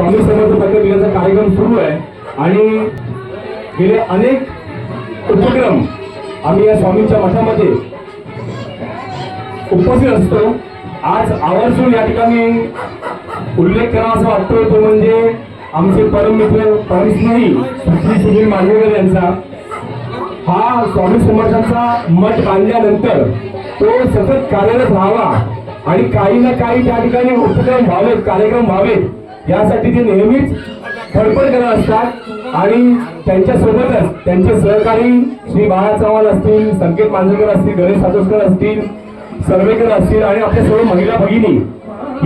स्वामी समर्थ प्रकट दिनाचा कार्यक्रम सुरू आहे आणि गेले अनेक उपक्रम आम्ही या स्वामींच्या मठामध्ये उपस्थित असतो। आज आवर्जून या ठिकाणी उल्लेख करावा असं वाटतो तो म्हणजे आमचे परम मित्र परमस्नेही श्री सुनील मांजरेकर यांचा। हा स्वामी समर्थांचा मठ बांधल्यानंतर तो सतत कार्यरत राहावा आणि काही ना काही त्या ठिकाणी उपक्रम व्हावेत, कार्यक्रम व्हावेत यासाठी ते नेहमीच धडपड करत असतात आणि त्यांच्यासोबतच त्यांचे सहकारी श्री बाळा चव्हाण असतील, संकेत मांजरेकर असतील, गणेश सातोसकर असतील, सर्वेकर असतील आणि आपल्या सर्व महिला भगिनी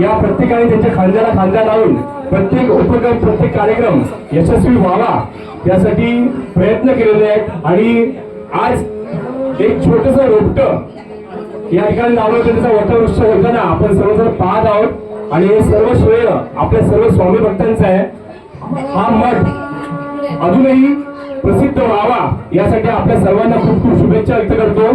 या प्रत्येकाने त्यांच्या खांद्याला खांदा लावून प्रत्येक उपक्रम, प्रत्येक कार्यक्रम यशस्वी व्हावा यासाठी प्रयत्न केलेले आहेत। आणि आज एक छोटस रोपट या ठिकाणी लावलं होतं, त्याचा वटवृक्ष होताना आपण सर्वजण पाहत आहोत आणि हे सर्व श्रेय आपल्या सर्व स्वामी भक्तांचं आहे। हा मठ अजूनही प्रसिद्ध व्हावा यासाठी आपल्या सर्वांना खूप खूप शुभेच्छा व्यक्त करतो।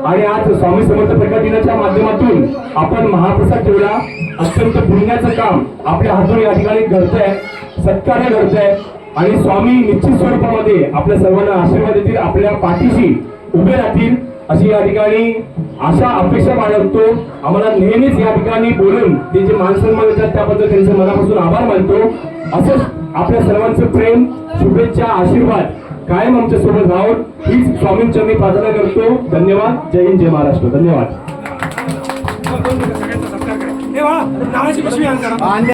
आणि आज स्वामी समर्थ प्रकट दिनाच्या माध्यमातून आपण महाप्रसाद ठेवला, अत्यंत पुण्याचं काम आपल्या हातून या ठिकाणी घडतंय, सत्कार्य घडतंय आणि स्वामी निश्चित स्वरूपामध्ये आपल्या सर्वांना आशीर्वाद देतील, आपल्या पाठीशी उभे राहतील अशी या ठिकाणी आशा अपेक्षा बाळगतो। आम्हाला नेहमीच या ठिकाणी बोलून ते जे मान सन्मान देतात त्याबद्दल त्यांचे मनापासून आभार मानतो। असंच आपल्या सर्वांचं प्रेम, शुभेच्छा, आशीर्वाद कायम आमच्या सोबत राहून हीच स्वामींच्या मी प्रार्थना करतो। धन्यवाद। जय हिंद, जय महाराष्ट्र। धन्यवाद।